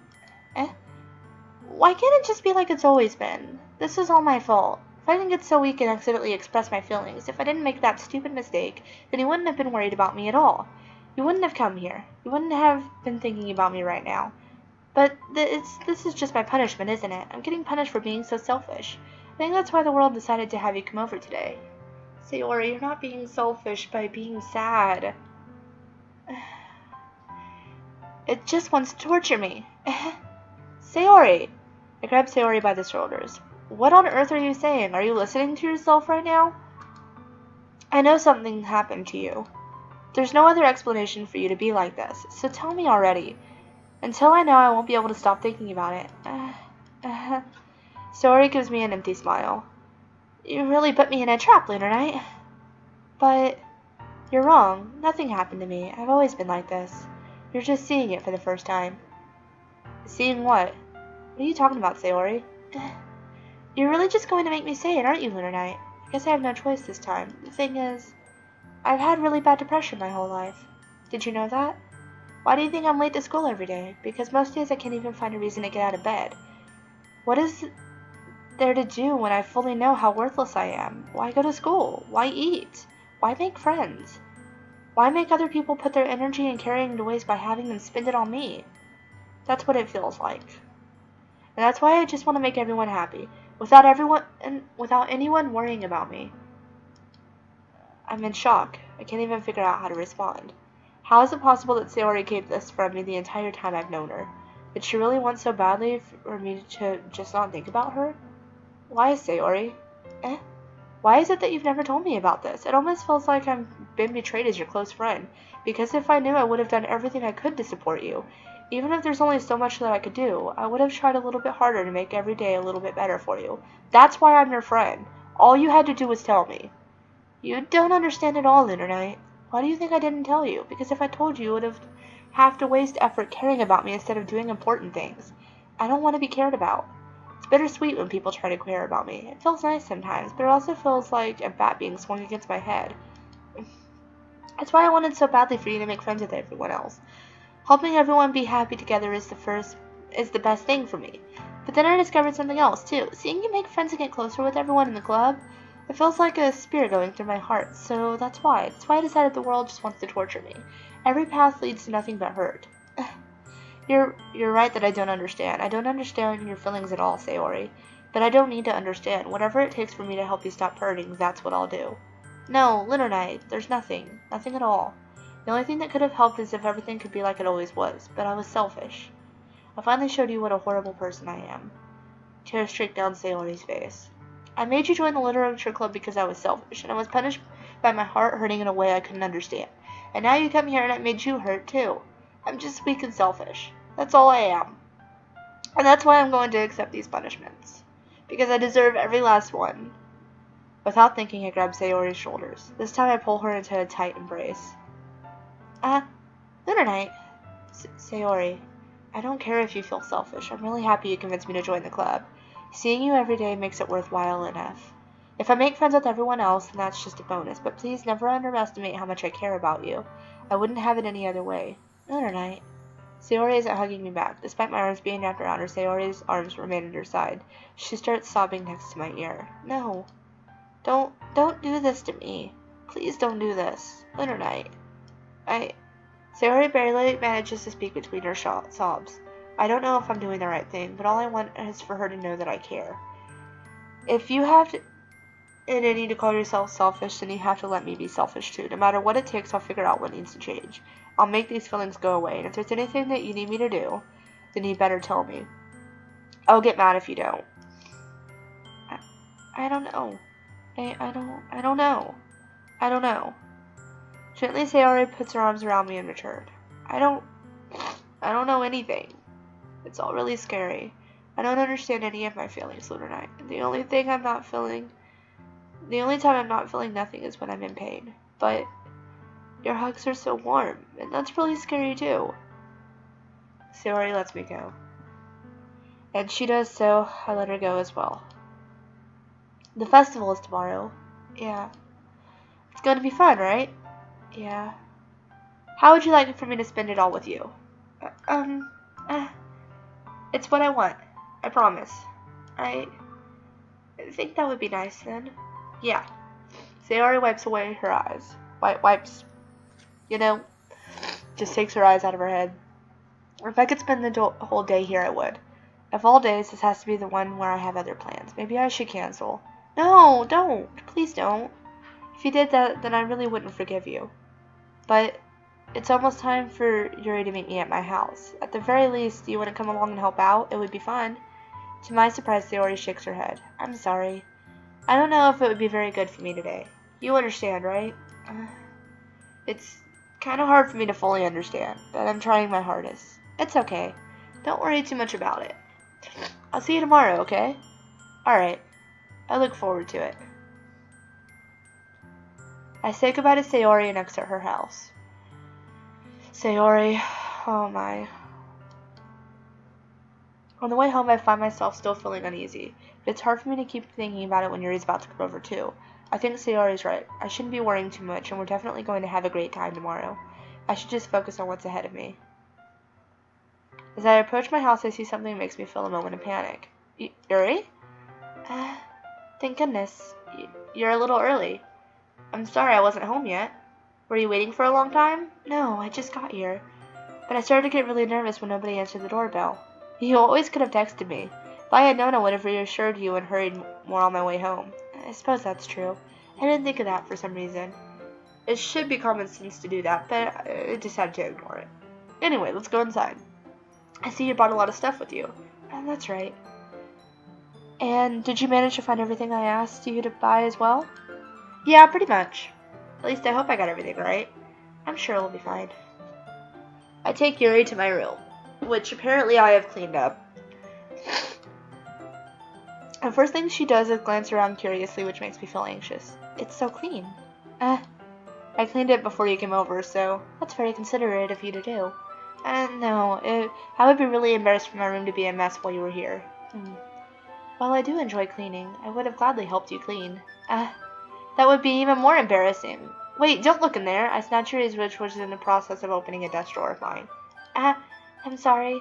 Why can't it just be like it's always been? This is all my fault. If I didn't get so weak and accidentally express my feelings, if I didn't make that stupid mistake, then he wouldn't have been worried about me at all. He wouldn't have come here. He wouldn't have been thinking about me right now. But this is just my punishment, isn't it? I'm getting punished for being so selfish. I think that's why the world decided to have you come over today. Sayori, you're not being selfish by being sad. It just wants to torture me. Sayori! I grabbed Sayori by the shoulders. What on earth are you saying? Are you listening to yourself right now? I know something happened to you. There's no other explanation for you to be like this, so tell me already. Until I know, I won't be able to stop thinking about it. Sayori gives me an empty smile. You really put me in a trap, Lunernight. But you're wrong. Nothing happened to me. I've always been like this. You're just seeing it for the first time. Seeing what? What are you talking about, Sayori? You're really just going to make me say it, aren't you, Lunernight? I guess I have no choice this time. The thing is, I've had really bad depression my whole life. Did you know that? Why do you think I'm late to school every day? Because most days I can't even find a reason to get out of bed. What is there to do when I fully know how worthless I am? Why go to school? Why eat? Why make friends? Why make other people put their energy and carrying to waste by having them spend it on me? That's what it feels like. And that's why I just want to make everyone happy, without anyone worrying about me. I'm in shock. I can't even figure out how to respond. How is it possible that Sayori kept this from me the entire time I've known her? Did she really want so badly for me to just not think about her? Why, Sayori? Why is it that you've never told me about this? It almost feels like I've been betrayed as your close friend. Because if I knew, I would have done everything I could to support you. Even if there's only so much that I could do, I would have tried a little bit harder to make every day a little bit better for you. That's why I'm your friend. All you had to do was tell me. You don't understand at all, Lunernight. Why do you think I didn't tell you? Because if I told you, you would have to waste effort caring about me instead of doing important things. I don't want to be cared about. It's bittersweet when people try to care about me. It feels nice sometimes, but it also feels like a bat being swung against my head. That's why I wanted so badly for you to make friends with everyone else. Helping everyone be happy together is the best thing for me. But then I discovered something else, too. Seeing you make friends and get closer with everyone in the club, it feels like a spear going through my heart, so that's why. That's why I decided the world just wants to torture me. Every path leads to nothing but hurt. You're right that I don't understand. I don't understand your feelings at all, Sayori. But I don't need to understand. Whatever it takes for me to help you stop hurting, that's what I'll do. No, Lunernight, there's nothing. Nothing at all. The only thing that could have helped is if everything could be like it always was, but I was selfish. I finally showed you what a horrible person I am. Tears streaked down Sayori's face. I made you join the literature club because I was selfish, and I was punished by my heart hurting in a way I couldn't understand. And now you come here and it made you hurt too. I'm just weak and selfish. That's all I am. And that's why I'm going to accept these punishments. Because I deserve every last one. Without thinking, I grabbed Sayori's shoulders. This time I pull her into a tight embrace. Lunernight. Sayori, I don't care if you feel selfish. I'm really happy you convinced me to join the club. Seeing you every day makes it worthwhile enough. If I make friends with everyone else, then that's just a bonus, but please never underestimate how much I care about you. I wouldn't have it any other way. Lunernight. Sayori isn't hugging me back. Despite my arms being wrapped around her, Sayori's arms remain at her side. She starts sobbing next to my ear. No. Don't do this to me. Please don't do this. Lunernight. Sayori barely manages to speak between her sobs. I don't know if I'm doing the right thing, but all I want is for her to know that I care. If you have any need to call yourself selfish, then you have to let me be selfish too. No matter what it takes, I'll figure out what needs to change. I'll make these feelings go away, and if there's anything that you need me to do, then you better tell me. I'll get mad if you don't. I don't know. I don't know. I don't know. Gently, Sayori puts her arms around me in return. I don't know anything. It's all really scary. I don't understand any of my feelings, Lunernight. The only time I'm not feeling nothing is when I'm in pain. But your hugs are so warm, and that's really scary too. Sayori lets me go. And she does so, I let her go as well. The festival is tomorrow. Yeah. It's going to be fun, right? Yeah. How would you like for me to spend it all with you? It's what I want. I promise. I think that would be nice then. Yeah. Sayori wipes away her eyes. Wipes. You know, just takes her eyes out of her head. If I could spend the whole day here, I would. Of all days, this has to be the one where I have other plans. Maybe I should cancel. No, don't. Please don't. If you did that, then I really wouldn't forgive you. But it's almost time for Yuri to meet me at my house. At the very least, you want to come along and help out? It would be fun. To my surprise, Sayori shakes her head. I'm sorry. I don't know if it would be very good for me today. You understand, right? It's kind of hard for me to fully understand, but I'm trying my hardest. It's okay. Don't worry too much about it. I'll see you tomorrow, okay? Alright. I look forward to it. I say goodbye to Sayori and exit her house. Sayori, oh my. On the way home, I find myself still feeling uneasy, but it's hard for me to keep thinking about it when Yuri's about to come over too. I think Sayori's right. I shouldn't be worrying too much, and we're definitely going to have a great time tomorrow. I should just focus on what's ahead of me. As I approach my house, I see something that makes me feel a moment of panic. Yuri? Thank goodness. You're a little early. I'm sorry I wasn't home yet. Were you waiting for a long time? No, I just got here. But I started to get really nervous when nobody answered the doorbell. You always could have texted me. If I had known, I would have reassured you and hurried more on my way home. I suppose that's true. I didn't think of that for some reason. It should be common sense to do that, but I decided to ignore it. Anyway, let's go inside. I see you brought a lot of stuff with you. That's right. And did you manage to find everything I asked you to buy as well? Yeah, pretty much. At least I hope I got everything right. I'm sure it'll be fine. I take Yuri to my room, which apparently I have cleaned up. The first thing she does is glance around curiously, which makes me feel anxious. It's so clean. I cleaned it before you came over, so that's very considerate of you to do. No, I would be really embarrassed for my room to be a mess while you were here. While I do enjoy cleaning, I would have gladly helped you clean. That would be even more embarrassing. Wait, don't look in there. I snatched Yuri's, which was in the process of opening a desk drawer of mine. I'm sorry.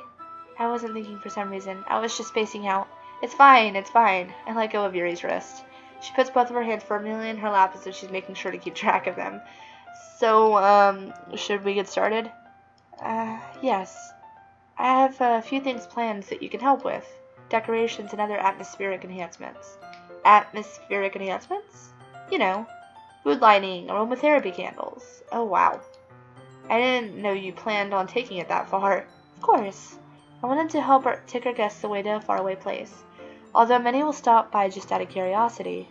I wasn't thinking for some reason. I was just spacing out. It's fine, it's fine. I let go of Yuri's wrist. She puts both of her hands firmly in her lap as if she's making sure to keep track of them. So, should we get started? Yes. I have a few things planned that you can help with. Decorations and other atmospheric enhancements. Atmospheric enhancements? You know, food lighting, aromatherapy candles. Oh, wow. I didn't know you planned on taking it that far. Of course. I wanted to help take our guests away to a faraway place. Although many will stop by just out of curiosity.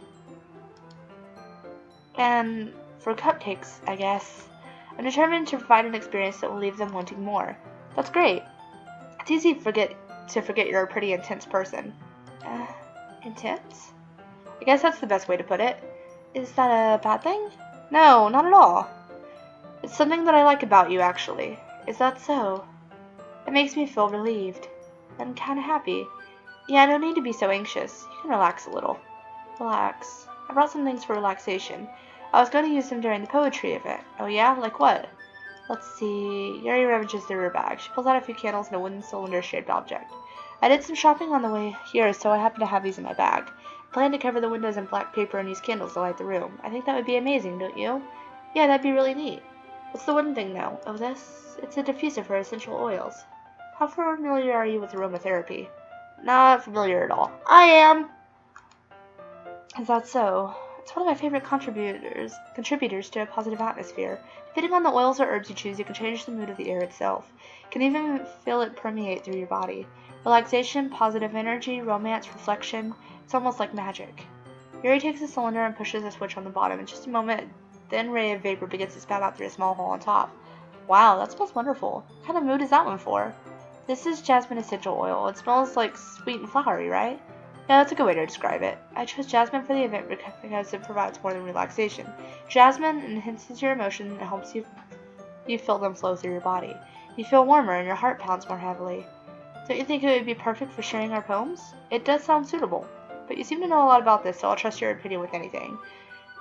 And for cupcakes, I guess. I'm determined to provide an experience that will leave them wanting more. That's great. It's easy to forget you're a pretty intense person. Intense? I guess that's the best way to put it. Is that a bad thing? No, not at all. It's something that I like about you, actually. Is that so? It makes me feel relieved. I'm kinda happy. Yeah, no need to be so anxious. You can relax a little. Relax. I brought some things for relaxation. I was going to use them during the poetry event. Oh yeah? Like what? Let's see. Yuri ravages through her bag. She pulls out a few candles and a wooden cylinder-shaped object. I did some shopping on the way here, so I happen to have these in my bag. I plan to cover the windows in black paper and use candles to light the room. I think that would be amazing, don't you? Yeah, that'd be really neat. What's the wooden thing, though? Oh, this? It's a diffuser for essential oils. How familiar are you with aromatherapy? Not familiar at all. I am! Is that so? It's one of my favorite contributors to a positive atmosphere. Depending on the oils or herbs you choose, you can change the mood of the air itself. You can even feel it permeate through your body. Relaxation, positive energy, romance, reflection. It's almost like magic. Yuri takes the cylinder and pushes a switch on the bottom. In just a moment, a thin ray of vapor begins to spout out through a small hole on top. Wow, that smells wonderful. What kind of mood is that one for? This is jasmine essential oil. It smells like sweet and flowery, right? Yeah, that's a good way to describe it. I chose jasmine for the event because it provides more than relaxation. Jasmine enhances your emotion and helps you feel them flow through your body. You feel warmer and your heart pounds more heavily. Don't you think it would be perfect for sharing our poems? It does sound suitable, but you seem to know a lot about this, so I'll trust your opinion with anything.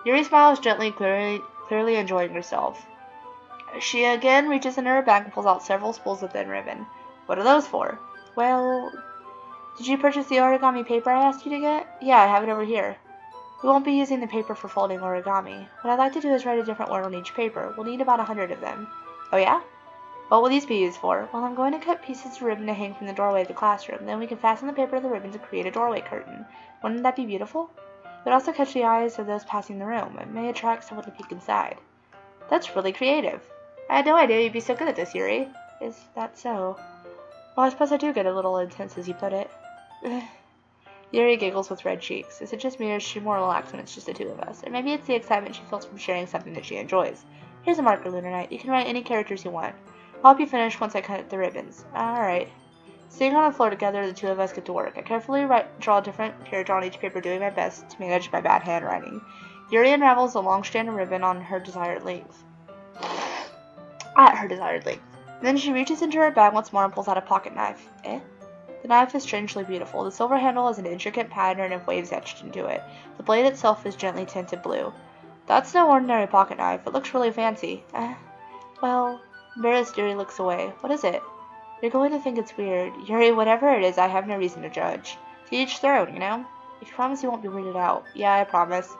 Yuri smiles gently, clearly enjoying herself. She again reaches into her bag and pulls out several spools of thin ribbon. What are those for? Well, Did you purchase the origami paper I asked you to get? Yeah, I have it over here. We won't be using the paper for folding origami. What I'd like to do is write a different word on each paper. We'll need about 100 of them. Oh yeah? What will these be used for? Well, I'm going to cut pieces of ribbon to hang from the doorway of the classroom. Then we can fasten the paper to the ribbon to create a doorway curtain. Wouldn't that be beautiful? It would also catch the eyes of those passing the room. It may attract someone to peek inside. That's really creative. I had no idea you'd be so good at this, Yuri. Is that so? Well, I suppose I do get a little intense, as you put it. Yuri giggles with red cheeks. Is it just me, or is she more relaxed when it's just the two of us? Or maybe it's the excitement she feels from sharing something that she enjoys. Here's a marker, Lunernight. You can write any characters you want. I'll help you finish once I cut the ribbons. Alright. Sitting on the floor together, the two of us get to work. I carefully draw a different character on each paper, doing my best to manage my bad handwriting. Yuri unravels a long strand of ribbon on her desired length. At her desired length. Then she reaches into her bag once more and pulls out a pocket knife. The knife is strangely beautiful. The silver handle has an intricate pattern of waves etched into it. The blade itself is gently tinted blue. That's no ordinary pocket knife. It looks really fancy. Well, embarrassed, Yuri looks away. What is it? You're going to think it's weird. Yuri, whatever it is, I have no reason to judge. To each their own, you know? If you promise you won't be weirded out. Yeah, I promise.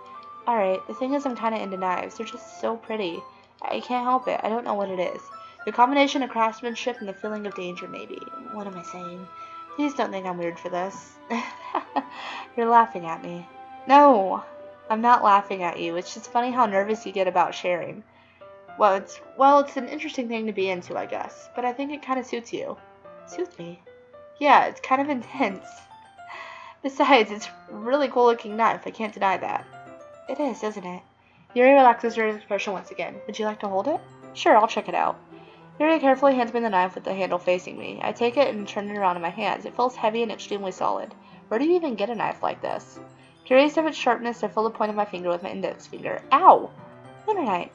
Alright, the thing is I'm kinda into knives. They're just so pretty. I can't help it. I don't know what it is. The combination of craftsmanship and the feeling of danger, maybe. What am I saying? Please don't think I'm weird for this. You're laughing at me. No, I'm not laughing at you. It's just funny how nervous you get about sharing. Well, it's an interesting thing to be into, I guess. But I think it kind of suits you. Suits me? Yeah, it's kind of intense. Besides, it's a really cool looking knife. I can't deny that. It is, isn't it? Yuri relaxes her expression once again. Would you like to hold it? Sure, I'll check it out. Yuri carefully hands me the knife with the handle facing me. I take it and turn it around in my hands. It feels heavy and extremely solid. Where do you even get a knife like this? Curious of its sharpness, I feel the point of my finger with my index finger. Ow! Lunernight,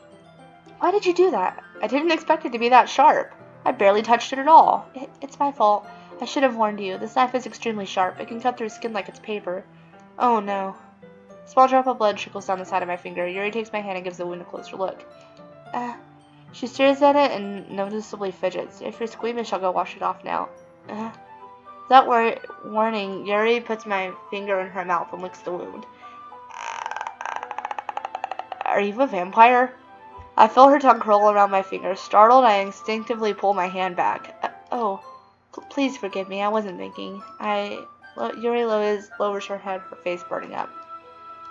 why did you do that? I didn't expect it to be that sharp. I barely touched it at all. It's my fault. I should have warned you. This knife is extremely sharp. It can cut through skin like it's paper. Oh no. A small drop of blood trickles down the side of my finger. Yuri takes my hand and gives the wound a closer look. She stares at it and noticeably fidgets. If you're squeamish, I'll go wash it off now. Without warning, Yuri puts my finger in her mouth and licks the wound. Are you a vampire? I feel her tongue curl around my finger. Startled, I instinctively pull my hand back. Please forgive me. I wasn't thinking. Yuri lowers her head, her face burning up.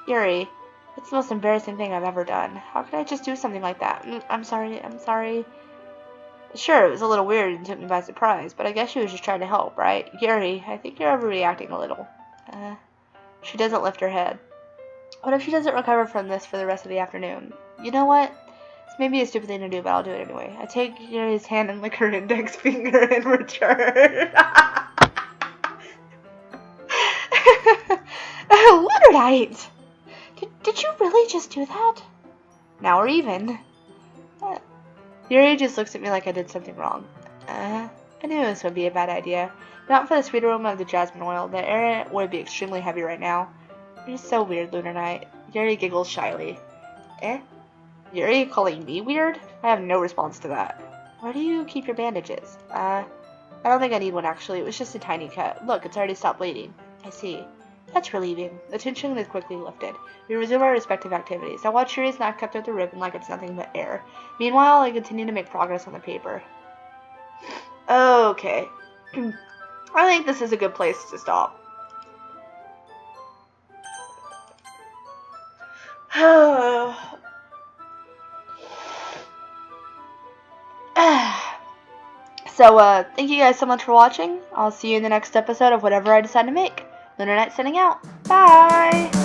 Yuri, it's the most embarrassing thing I've ever done. How could I just do something like that? I'm sorry. Sure, it was a little weird and took me by surprise, but I guess she was just trying to help, right? Yuri, I think you're overreacting a little. She doesn't lift her head. What if she doesn't recover from this for the rest of the afternoon? You know what? This may be a stupid thing to do, but I'll do it anyway. I take Yuri's hand and lick her index finger in return. Lunernight! Did you really just do that? Now we're even. Yuri just looks at me like I did something wrong. I knew this would be a bad idea. Not for the sweet aroma of the jasmine oil. The air would be extremely heavy right now. You're so weird, Lunernight. Yuri giggles shyly. Yuri calling me weird? I have no response to that. Where do you keep your bandages? I don't think I need one, actually. It was just a tiny cut. Look, it's already stopped bleeding. I see. That's relieving. The tension is quickly lifted. We resume our respective activities. I watch Yuri's knife cut through the ribbon like it's nothing but air. Meanwhile, I continue to make progress on the paper. Okay. I think this is a good place to stop. So, thank you guys so much for watching. I'll see you in the next episode of whatever I decide to make. Lunernight signing out. Bye!